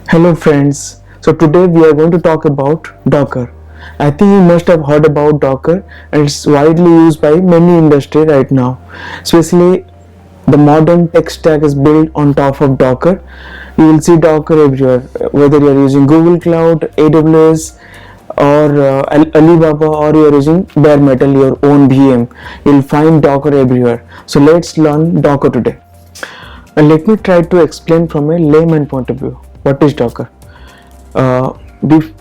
Hello friends, so today we are going to talk about Docker. I think you must have heard about Docker and it's widely used by many industries right now. Especially the modern tech stack is built on top of Docker. You will see Docker everywhere, whether you are using Google Cloud, AWS or Alibaba, or you are using bare metal, your own VM. You will find Docker everywhere. So let's learn Docker today. And let me try to explain from a layman point of view. What is Docker? Uh,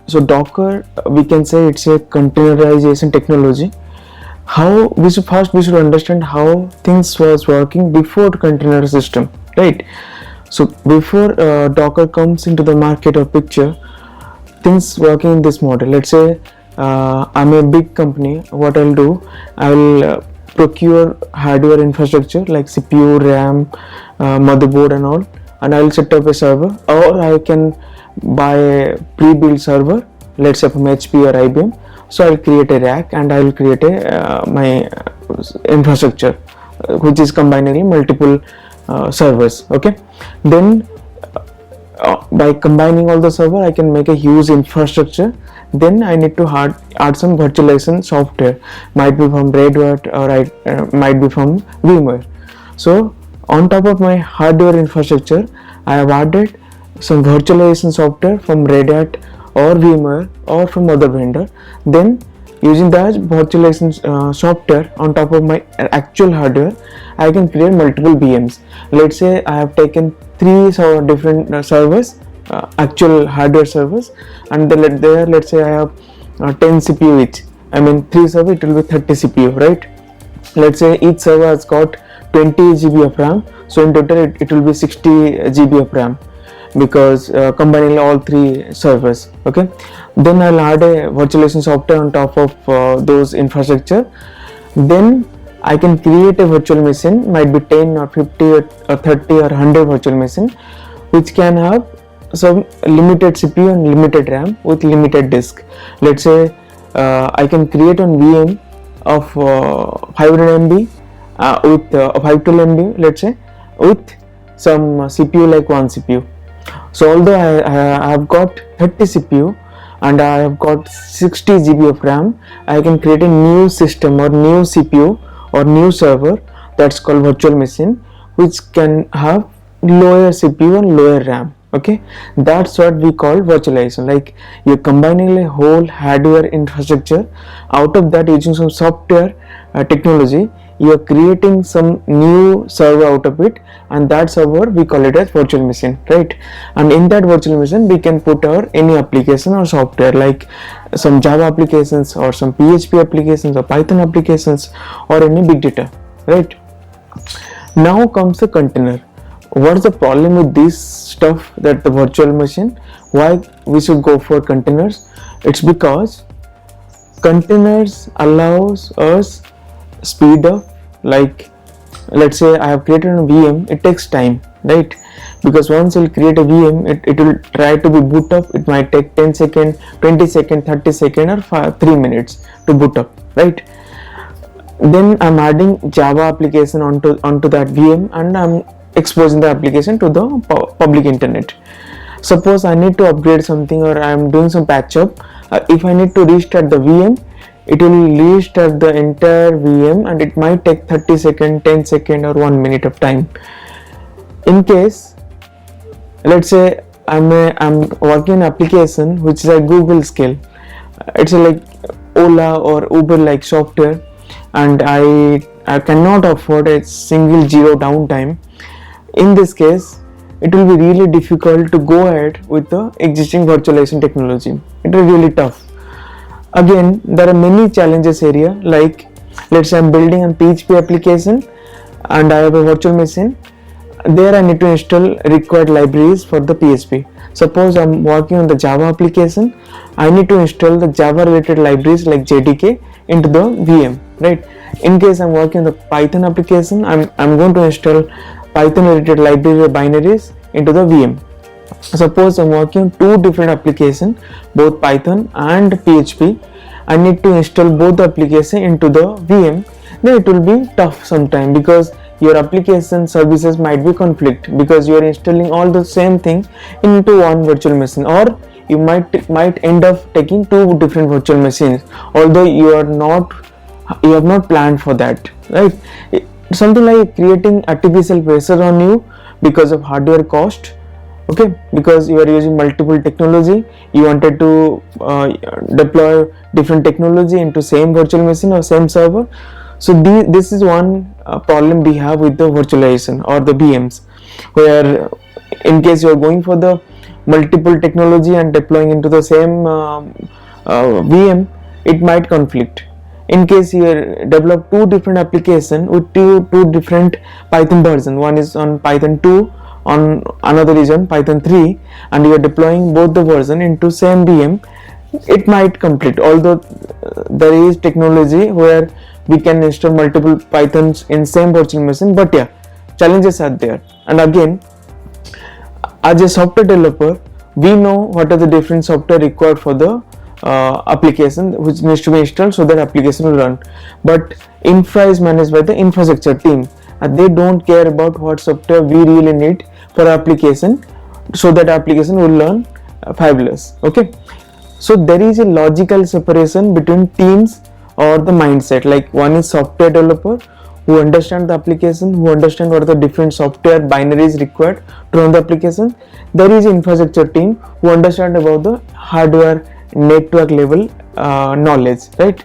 so Docker, we can say it's a containerization technology. How we should understand how things was working before container system, right? So before Docker comes into the market or picture, things working in this model. Let's say I'm a big company. What I'll do, I'll procure hardware infrastructure like CPU, RAM, motherboard, and all, and I'll set up a server, or I can buy a pre-built server. Let's say from HP or IBM. So I'll create a rack and I'll create a my infrastructure, which is combining multiple servers. Okay, then by combining all the server I can make a huge infrastructure. Then I need to add some virtualization software, might be from Red Hat or might be from VMware. So on top of my hardware infrastructure, I have added some virtualization software from Red Hat or VMware or from other vendor. Then using that virtualization software on top of my actual hardware, I can create multiple VMs. Let's say I have taken three different servers, actual hardware servers, and then let's say I have 10 CPU each. I mean 3 server, it will be 30 CPU, right? Let's say each server has got 20 GB of RAM, so in total it will be 60 GB of RAM, because combining all three servers. Okay, then I'll add a virtualization software on top of those infrastructure. Then I can create a virtual machine, might be 10 or 50 or 30 or 100 virtual machine, which can have some limited CPU and limited RAM with limited disk. Let's say I can create one VM of 500 MB with 512 MB, let's say, with some CPU like 1 CPU. So although I have got 30 CPU and I have got 60 GB of RAM, I can create a new system or new CPU or new server, that's called virtual machine, which can have lower CPU and lower RAM. Okay, that's what we call virtualization. Like you're combining a whole hardware infrastructure. Out of that, using some software technology, you are creating some new server out of it, and that server we call it as virtual machine, right? And in that virtual machine we can put our any application or software, like some Java applications or some PHP applications or Python applications or any big data, right? Now comes the container. What's the problem with this stuff, that the virtual machine, why we should go for containers? It's because containers allows us speed up. Like let's say I have created a VM, it takes time, right? Because once you'll create a VM, it will try to be boot up. It might take 10 seconds, 20 seconds, 30 seconds or 3 minutes to boot up, right? Then I'm adding Java application onto that VM, and I'm exposing the application to the public internet. Suppose I need to upgrade something or I'm doing some patch up, if I need to restart the VM, it will restart the entire VM and it might take 30 seconds, 10 seconds or 1 minute of time. In case, let's say I'm working an application which is a Google scale, it's like Ola or Uber like software, and I cannot afford a single zero downtime. In this case, it will be really difficult to go ahead with the existing virtualization technology. It will be really tough. Again, there are many challenges here, like let's say I'm building a PHP application and I have a virtual machine. There I need to install required libraries for the PHP. Suppose I'm working on the Java application, I need to install the Java related libraries like JDK into the VM, right? In case I'm working on the Python application, I'm going to install Python related library or binaries into the VM. Suppose I'm working on two different applications, both Python and PHP. I need to install both the application into the VM. Then it will be tough sometime, because your application services might be conflict because you are installing all the same thing into one virtual machine, or you might end up taking two different virtual machines, although you have not planned for that, right? Something like creating artificial pressure on you because of hardware cost. Okay, because you are using multiple technology, you wanted to deploy different technology into same virtual machine or same server. So this is one problem we have with the virtualization or the VMs, where in case you are going for the multiple technology and deploying into the same VM, it might conflict. In case you develop two different application with two different Python version, one is on Python 2, on another is on Python 3, and you are deploying both the version into same VM, it might conflict. Although there is technology where we can install multiple Pythons in same virtual machine, but yeah, challenges are there. And again, as a software developer, we know what are the different software required for the application which needs to be installed so that application will run. But infra is managed by the infrastructure team, and they don't care about what software we really need for application so that application will run fabulous. Okay, so there is a logical separation between teams or the mindset. Like, one is software developer who understand the application, who understand what are the different software binaries required to run the application. There is infrastructure team who understand about the hardware network level knowledge, right?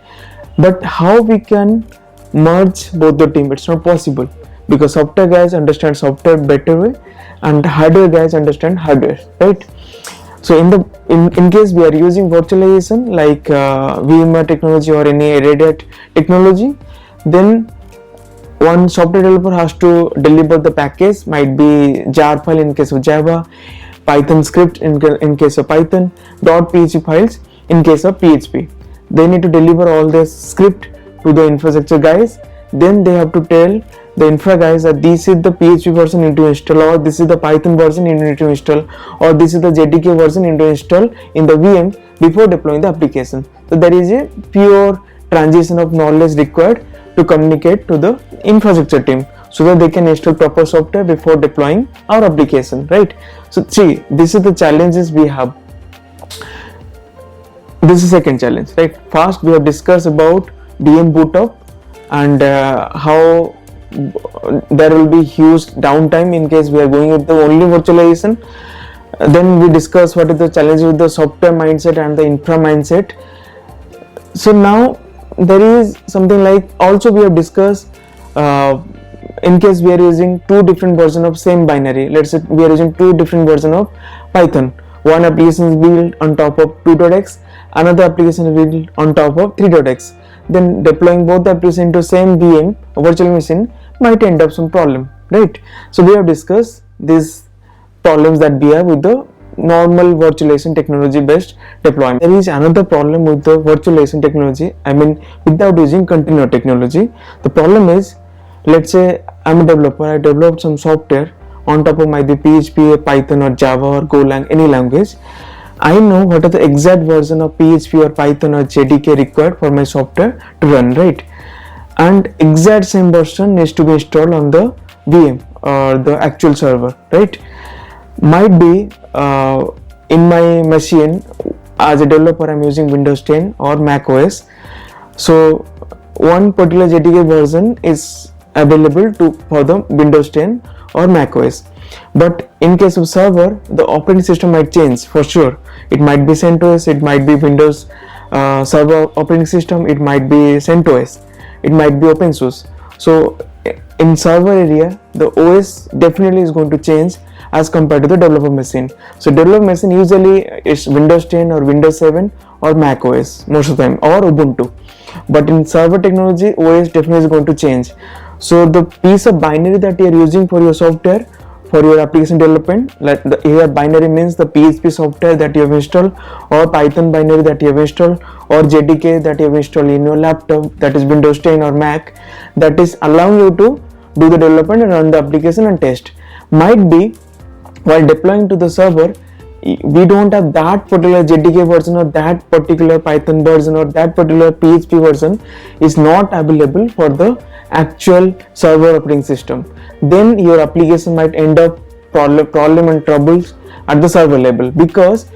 But how we can merge both the team? It's not possible, because software guys understand software better way and hardware guys understand hardware, right? So in case we are using virtualization like VMware technology or any Red Hat technology, then one software developer has to deliver the package, might be jar file in case of Java, Python script in case of Python, .php files in case of PHP. They need to deliver all this script to the infrastructure guys. Then they have to tell the infra guys that this is the PHP version you need to install, or this is the Python version you need to install, or this is the JDK version you need to install in the VM before deploying the application. So there is a pure transition of knowledge required to communicate to the infrastructure team so that they can install proper software before deploying our application, right? So see, this is the challenges we have. This is second challenge, right? First, we have discussed about VM boot up and how there will be huge downtime in case we are going with the only virtualization. Then we discuss what is the challenge with the software mindset and the infra mindset. So now there is something like, also we have discussed in case we are using two different versions of same binary. Let's say we are using two different versions of Python. One application is built on top of 2.x, another application is built on top of 3.x. Then deploying both the applications into same VM virtual machine might end up some problem, right? So we have discussed these problems that we have with the normal virtualization technology based deployment. There is another problem with the virtualization technology, I mean without using container technology. The problem is, let's say I'm a developer, I developed some software on top of my PHP, Python or Java or Golang, any language. I know what are the exact version of PHP or Python or JDK required for my software to run, right? And exact same version needs to be installed on the VM or the actual server, right? Might be in my machine, as a developer I'm using Windows 10 or Mac OS. So one particular JDK version is available for the Windows 10 or Mac OS. But in case of server, the operating system might change for sure. It might be CentOS, it might be Windows server operating system, it might be CentOS, it might be open source. So in server area, the OS definitely is going to change as compared to the developer machine. So developer machine usually is Windows 10 or Windows 7 or Mac OS most of the time, or Ubuntu. But in server technology, OS definitely is going to change. So the piece of binary that you are using for your software, for your application development, like here binary means the PHP software that you have installed, or Python binary that you have installed, or JDK that you have installed in your laptop, that is Windows 10 or Mac, that is allowing you to do the development and run the application and test. Might be while deploying to the server, we don't have that particular JDK version or that particular Python version or that particular PHP version is not available for the actual server operating system, then your application might end up problem and troubles at the server level, because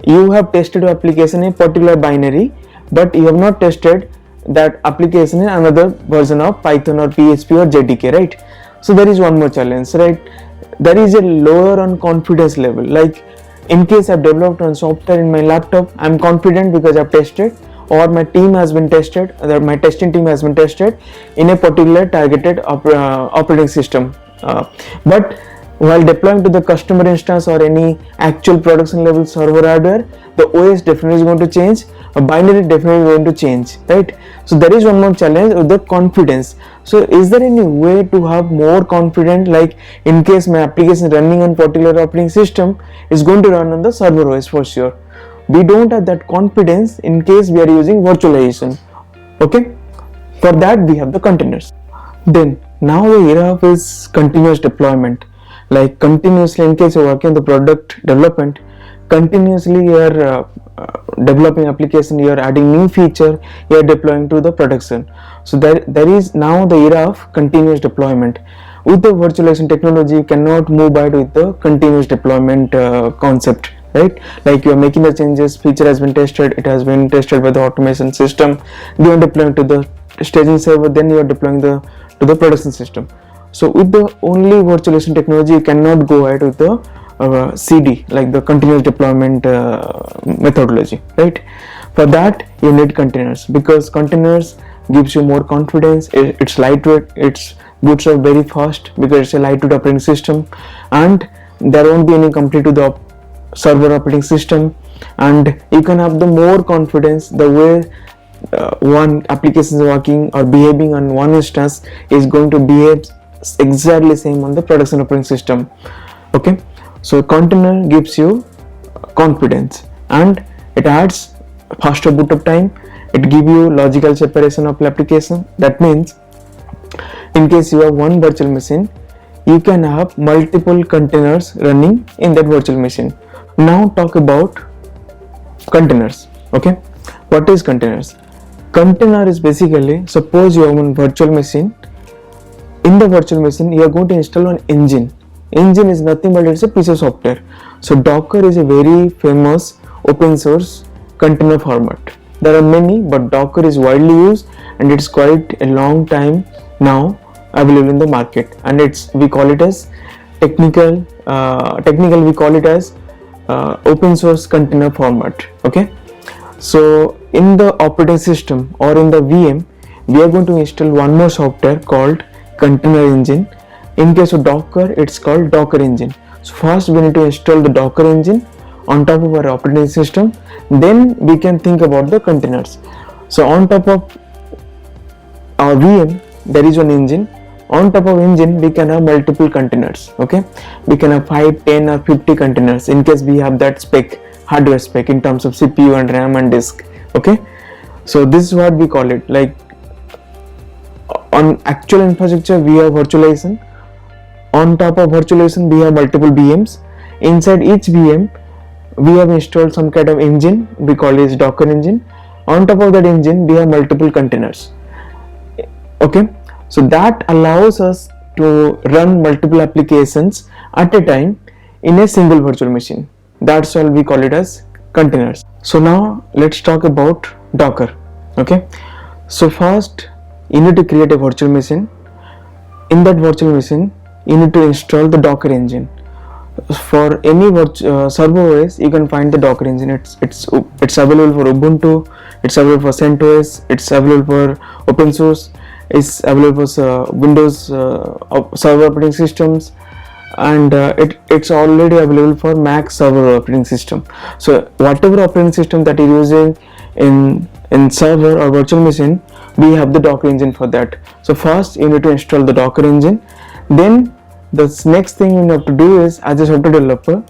you have tested your application in a particular binary but you have not tested that application in another version of Python or PHP or JDK, right? So there is one more challenge, right? There is a lower on confidence level. Like, in case I've developed one software in my laptop, I'm confident because I've tested, or my team has been tested, or my testing team has been tested in a particular targeted operating system. But while deploying to the customer instance or any actual production level server hardware, the OS definitely is going to change, a binary definitely going to change, right? So there is one more challenge with the confidence. So is there any way to have more confidence, like in case my application running on particular operating system is going to run on the server OS for sure? We don't have that confidence in case we are using virtualization. Okay, for that we have the containers. Then now the era of is continuous deployment. Like, continuously, in case you're working on the product development, continuously you are developing application, you are adding new feature, you are deploying to the production. So there is now the era of continuous deployment. With the virtualization technology, you cannot move by with the continuous deployment concept, right? Like, you are making the changes, feature has been tested, it has been tested by the automation system, you are deploying to the staging server, then you are deploying to the production system. So with the only virtualization technology, you cannot go ahead with the CD, like the continuous deployment methodology, right? For that you need containers, because containers gives you more confidence. It's lightweight, it's boots up very fast because it's a lightweight operating system, and there won't be any complete to the server operating system, and you can have the more confidence the way one application is working or behaving on one instance is going to behave exactly same on the production operating system. Okay, so container gives you confidence, and it adds faster boot up time, it gives you logical separation of the application. That means in case you have one virtual machine, you can have multiple containers running in that virtual machine. Now talk about containers. Okay, what is containers? Container is basically, suppose you have one virtual machine. In the virtual machine, you are going to install an engine. Engine is nothing but it's a piece of software. So Docker is a very famous open source container format. There are many, but Docker is widely used and it's quite a long time now available in the market. And we call it as technical we call it as open source container format. Okay. So in the operating system or in the VM, we are going to install one more software called container engine. In case of Docker, it's called Docker engine. So first we need to install the Docker engine on top of our operating system, then we can think about the containers. So on top of our VM, there is one engine. On top of engine, we can have multiple containers. Okay, we can have 5, 10 or 50 containers in case we have that spec, hardware spec in terms of CPU and RAM and disk. Okay, so this is what we call it. Like, on actual infrastructure we have virtualization, on top of virtualization we have multiple VMs. Inside each VM we have installed some kind of engine, we call it Docker engine. On top of that engine we have multiple containers. Okay, so that allows us to run multiple applications at a time in a single virtual machine. That's all we call it as containers. So now let's talk about Docker. Okay, so first you need to create a virtual machine. In that virtual machine, you need to install the Docker engine. For any server OS, you can find the Docker engine. It's available for Ubuntu, it's available for CentOS, it's available for open source, it's available for Windows server operating systems, and it's already available for Mac server operating system. So whatever operating system that you're using in server or virtual machine, we have the Docker engine for that. So first you need to install the Docker engine. Then the next thing you have to do is, as a software developer,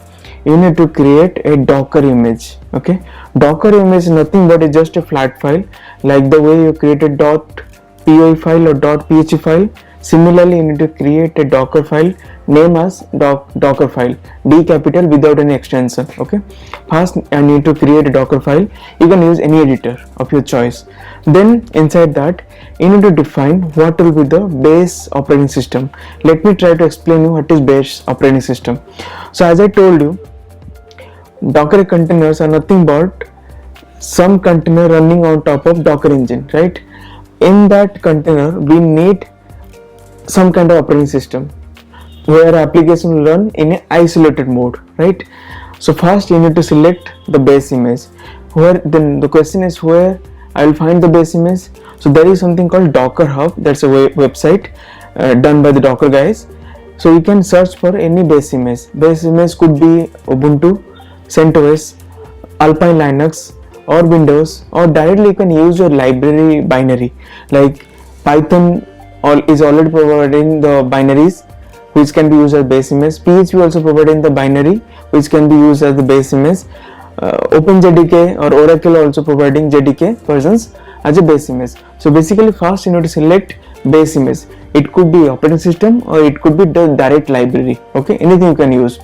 you need to create a Docker image. Okay, Docker image is nothing but it's just a flat file, like the way you create a .py file or .php file. Similarly, you need to create a Docker file, name as Docker file, D capital without any extension. Okay, first I need to create a Docker file. You can use any editor of your choice. Then inside that, you need to define what will be the base operating system. Let me try to explain you what is base operating system. So as I told you, Docker containers are nothing but some container running on top of Docker engine, right? In that container, we need some kind of operating system where application will run in an isolated mode, right? So first you need to select the base image. Where then the question is where I will find the base image. So there is something called Docker Hub. That's a website done by the Docker guys. So you can search for any base image. Base image could be Ubuntu, CentOS, Alpine Linux, or Windows, or directly you can use your library binary like Python is already providing the binaries which can be used as base image. PHP also providing the binary which can be used as the base image. OpenJDK or Oracle also providing JDK versions as a base image. So basically first you need to select base image. It could be operating system or it could be the direct library. Okay, anything you can use.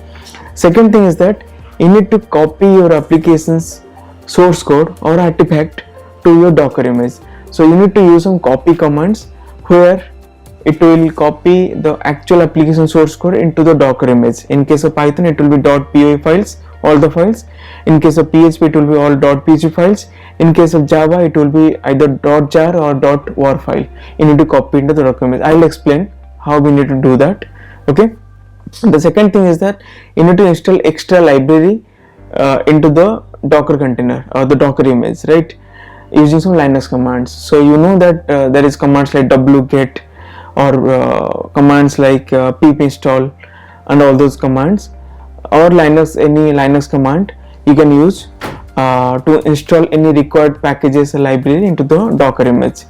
Second thing is that you need to copy your application's source code or artifact to your Docker image. So you need to use some copy commands where it will copy the actual application source code into the Docker image. In case of Python, it will be .py files, all the files. In case of PHP, it will be all .php files. In case of Java, it will be either .jar or .war file. You need to copy into the Docker image. I will explain how we need to do that. Okay. The second thing is that you need to install extra library into the Docker container or the Docker image, right? Using some Linux commands. So you know that there is commands like wget or commands like pip install and all those commands, or Linux, any Linux command you can use to install any required packages or library into the Docker image.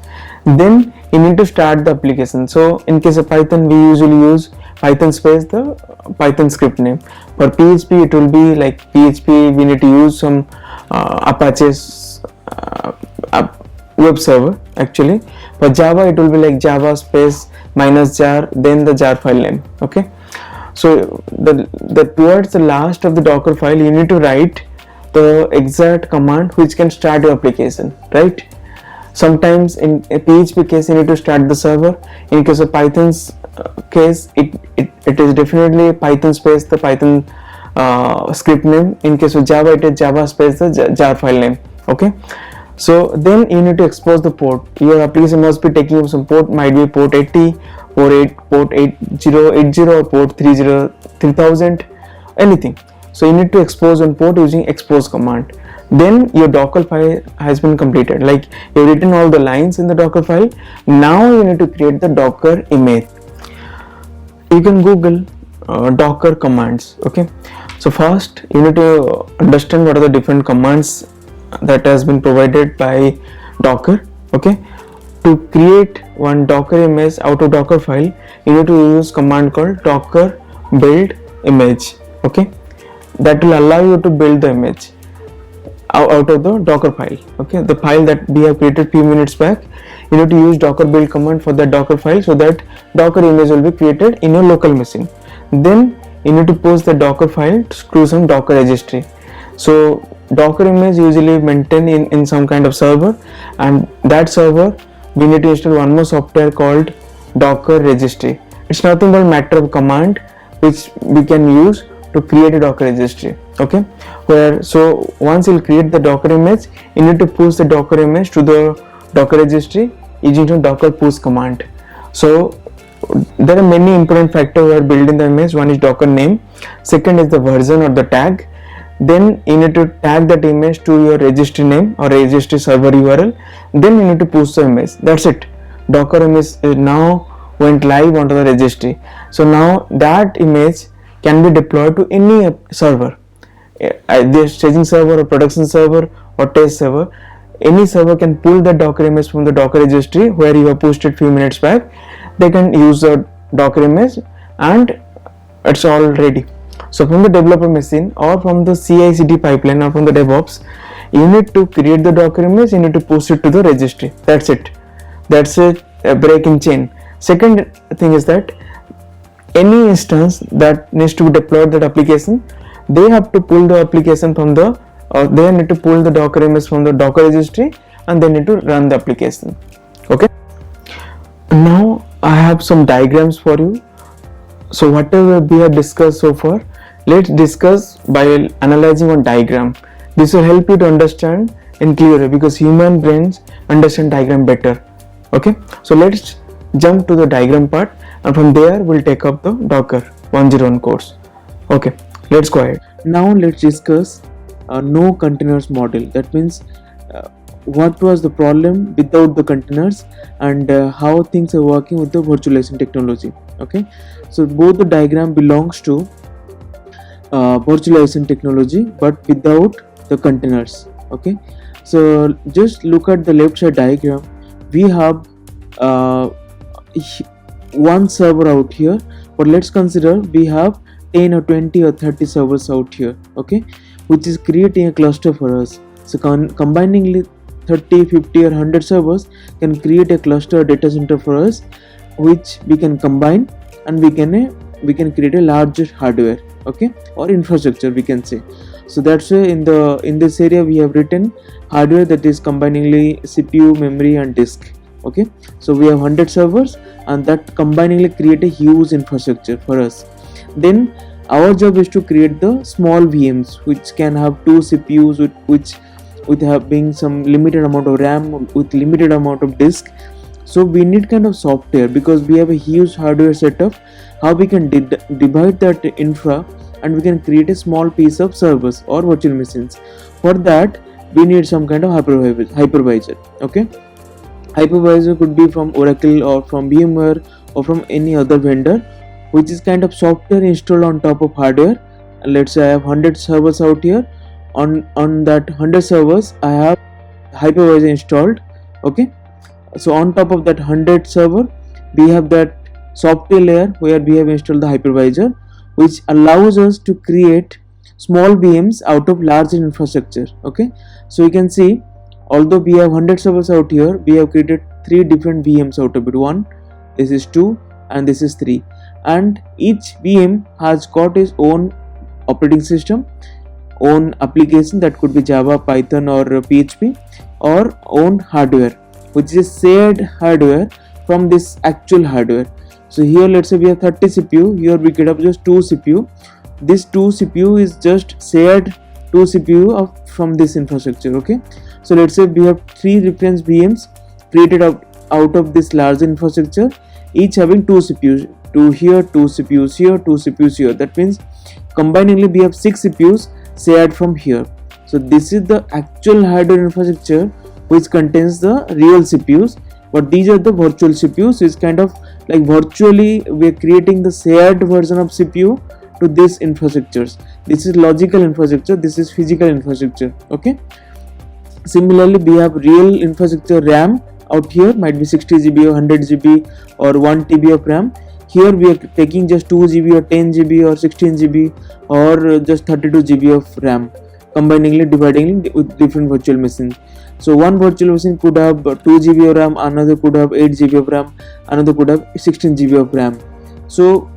Then you need to start the application. So in case of Python, we usually use Python space the Python script name. For PHP, it will be like PHP. We need to use some Apache's web server actually. For Java, it will be like Java space -jar, then the jar file name. Okay. So the towards the last of the Docker file, you need to write the exact command which can start your application, right? Sometimes in a PHP case, you need to start the server. In case of Python's case, it is definitely Python space the Python script name. In case of Java, it is Java space the jar file name. Okay. So then you need to expose the port. Your application must be taking some port, might be port 80, port 8080 or port 3000, anything. So you need to expose one port using expose command. Then your Docker file has been completed. Like you've written all the lines in the Docker file. Now you need to create the Docker image. You can Google Docker commands. Okay. So first you need to understand what are the different commands that has been provided by Docker. Okay. To create one Docker image out of Docker file, you need to use command called docker build image. Okay. That will allow you to build the image out of the Docker file. Okay, the file that we have created few minutes back. You need to use docker build command for that Docker file so that Docker image will be created in your local machine. Then you need to post the Docker file to some Docker registry. So Docker image usually maintained in some kind of server, and that server we need to install one more software called Docker registry. It's nothing but matter of command which we can use to create a Docker registry. Okay, where so once you'll create the Docker image, you need to push the Docker image to the Docker registry using the docker push command. So there are many important factors who are building the image. One is Docker name, second is the version or the tag. Then you need to tag that image to your registry name or registry server URL. Then you need to push the image. That's it. Docker image now went live onto the registry. So now that image can be deployed to any server, the staging server or production server or test server. Any server can pull the Docker image from the Docker registry where you have pushed it few minutes back. They can use the Docker image and it's all ready. So from the developer machine or from the CI/CD pipeline or from the DevOps, you need to create the Docker image, you need to push it to the registry. That's it. That's a break in chain. Second thing is that any instance that needs to be deployed that application, they have to pull the application from the, or they need to pull the Docker image from the Docker registry, and they need to run the application. Okay, now I have some diagrams for you. So whatever we have discussed so far, let's discuss by analyzing one diagram. This will help you to understand in clearer, because human brains understand diagram better. Okay, so let's jump to the diagram part, and from there we'll take up the Docker 101 course. Okay, let's go ahead. Now let's discuss a no containers model. That means what was the problem without the containers, and how things are working with the virtualization technology. Okay, so both the diagram belongs to virtualization technology, but without the containers. Okay, so just look at the left side diagram. We have one server out here, but let's consider we have 10 or 20 or 30 servers out here. Okay, which is creating a cluster for us. So combiningly 30, 50 or 100 servers can create a cluster data center for us, which we can combine, and we can create a larger hardware, okay, or infrastructure we can say. So that's why in this area we have written hardware, that is combiningly CPU, memory and disk. Okay, so we have 100 servers, and that combiningly create a huge infrastructure for us. Then our job is to create the small VMs which can have 2 CPUs with having some limited amount of RAM, with limited amount of disk. So we need kind of software, because we have a huge hardware setup. How we can divide that infra, and we can create a small piece of servers or virtual machines. For that we need some kind of hypervisor. Okay, hypervisor could be from Oracle or from VMware or from any other vendor, which is kind of software installed on top of hardware. And let's say I have 100 servers out here. On that 100 servers I have hypervisor installed. Okay, so on top of that 100 server we have that software layer where we have installed the hypervisor, which allows us to create small VMs out of large infrastructure. Okay, so you can see, although we have 100 servers out here, we have created 3 different VMs out of it. One, this is 2, and this is 3, and each VM has got its own operating system, own application, that could be Java, Python or PHP, or own hardware, which is shared hardware from this actual hardware. So here let's say we have 30 CPU, here we get up just 2 CPU. This 2 CPU is just shared 2 CPU from this infrastructure. Okay, so let's say we have 3 reference VMs created out of this large infrastructure, each having 2 CPUs, 2 here, 2 CPUs here, 2 CPUs here. That means combiningly we have 6 CPUs shared from here. So this is the actual hardware infrastructure which contains the real CPUs, but these are the virtual CPUs. So it's kind of like virtually we are creating the shared version of CPU to these infrastructures. This is logical infrastructure, this is physical infrastructure. Okay, similarly we have real infrastructure RAM out here, might be 60 GB or 100 GB or 1 TB of RAM. Here we are taking just 2 GB or 10 GB or 16 GB or just 32 GB of RAM, combiningly dividing with different virtual machines. So one virtual machine could have 2 GB of RAM, another could have 8 GB of RAM, another could have 16 GB of RAM. So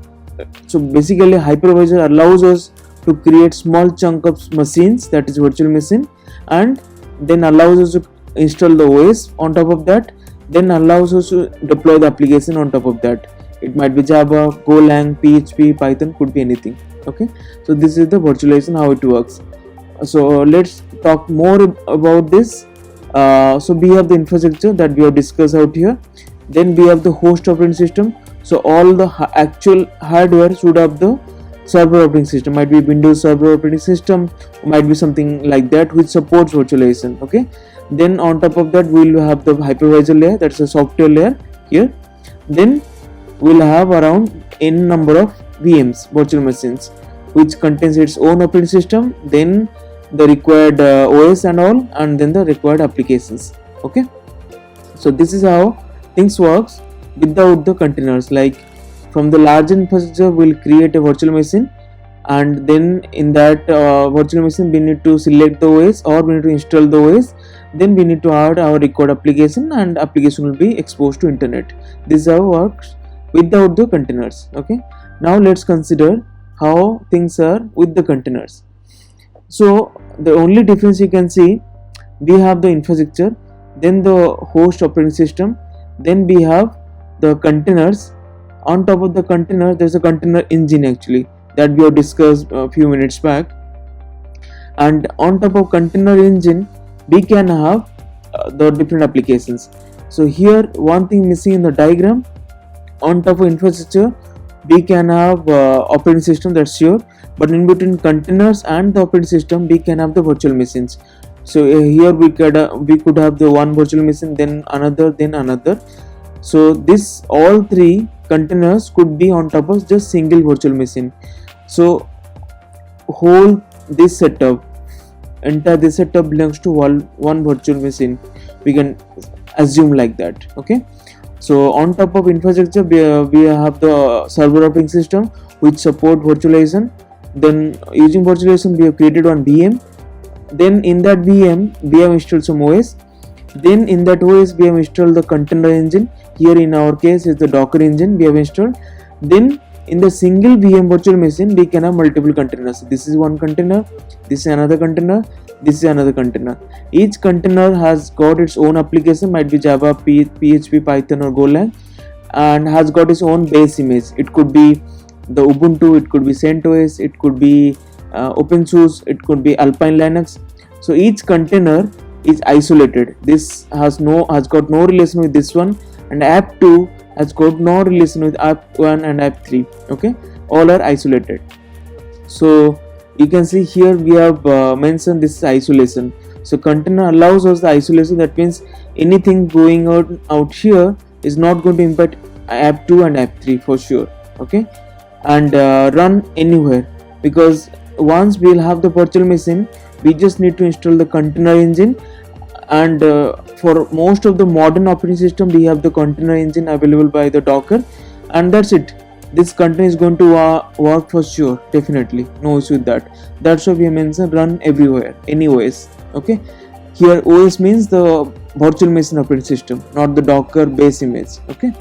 basically hypervisor allows us to create small chunk of machines, that is virtual machine, and then allows us to install the OS on top of that, then allows us to deploy the application on top of that. It might be Java, Golang, PHP, Python, could be anything. Okay, so this is the virtualization, how it works. So let's talk more about this. So we have the infrastructure that we have discussed out here. Then we have the host operating system. So all the actual hardware should have the server operating system, might be Windows server operating system, might be something like that which supports virtualization. Okay, then on top of that we will have the hypervisor layer, that's a software layer here. Then we'll have around n number of VMs, virtual machines, which contains its own operating system, then the required OS and all, and then the required applications. Okay, so this is how things works without the containers. Like from the large infrastructure we'll create a virtual machine, and then in that virtual machine we need to select the OS, or we need to install the OS, then we need to add our required application, and application will be exposed to internet. This is how it works without the containers. Okay, now let's consider how things are with the containers. So the only difference you can see, we have the infrastructure, then the host operating system, then we have the containers. On top of the container there's a container engine actually, that we have discussed a few minutes back. And on top of container engine we can have the different applications. So here one thing missing in the diagram, on top of infrastructure we can have operating system, that's sure, but in between containers and the operating system we can have the virtual machines. So here we could have the one virtual machine, then another. So this all three containers could be on top of just single virtual machine. So whole this setup, entire this setup belongs to one virtual machine, we can assume like that. Okay, so on top of infrastructure we have the server operating system which support virtualization. Then using virtualization we have created one VM, then in that VM we have installed some OS, then in that OS we have installed the container engine. Here in our case is the Docker engine we have installed. Then in the single VM virtual machine we can have multiple containers. This is one container, this is another container, this is another container. Each container has got its own application, might be Java, PHP, Python or Golang, and has got its own base image. It could be the Ubuntu, it could be CentOS, it could be OpenSUSE, it could be Alpine Linux. So each container is isolated. This has got no relation with this one, and app 2 has got no relation with app 1 and app 3. Okay, all are isolated. So you can see here we have mentioned this isolation. So container allows us the isolation, that means anything going out here is not going to impact app 2 and app 3 for sure. Okay, and run anywhere, because once we'll have the virtual machine we just need to install the container engine. And for most of the modern operating system we have the container engine available by the Docker, and that's it. This container is going to work for sure, definitely, no issue with that. That's why we mentioned run everywhere, any OS. Okay, here OS means the virtual machine operating system, not the Docker base image. Okay,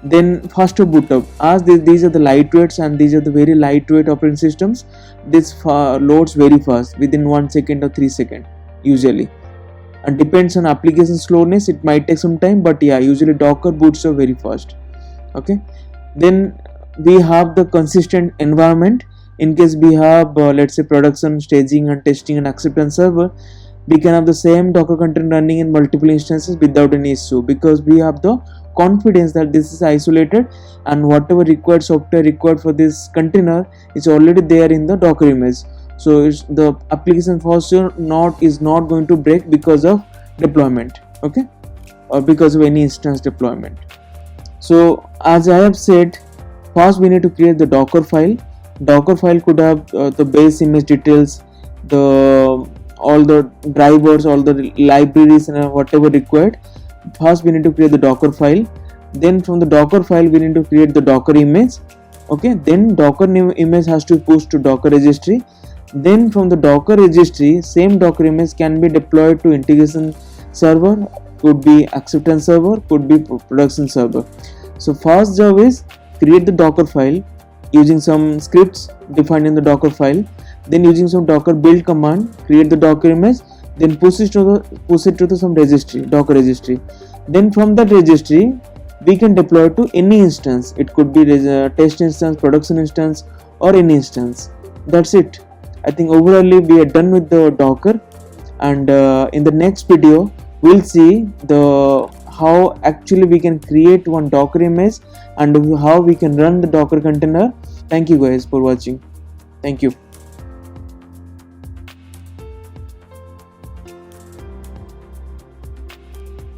then faster boot up, as these are the lightweights and these are the very lightweight operating systems. This loads very fast, within 1 second or 3 seconds usually, and depends on application slowness, it might take some time, but yeah, usually Docker boots up very fast. Okay, then we have the consistent environment. In case we have let's say production, staging and testing and acceptance server, we can have the same Docker container running in multiple instances without any issue, because we have the confidence that this is isolated and whatever required software required for this container is already there in the Docker image. So the application for sure is not going to break because of deployment. Okay, or because of any instance deployment. So as I have said, first we need to create the Docker file. Docker file could have the base image details, all the drivers, all the libraries and whatever required. First we need to create the Docker file. Then from the Docker file we need to create the Docker image. Okay, then Docker image has to push to Docker registry. Then from the Docker registry, same Docker image can be deployed to integration server, could be acceptance server, could be production server. So first job is create the Docker file using some scripts defined in the Docker file. Then using some Docker build command, create the Docker image, then push it to some registry, Docker registry. Then from that registry we can deploy to any instance. It could be test instance, production instance or any instance. That's it. I think overall we are done with the Docker, and in the next video we'll see how actually we can create one Docker image and how we can run the Docker container. Thank you guys for watching. Thank you.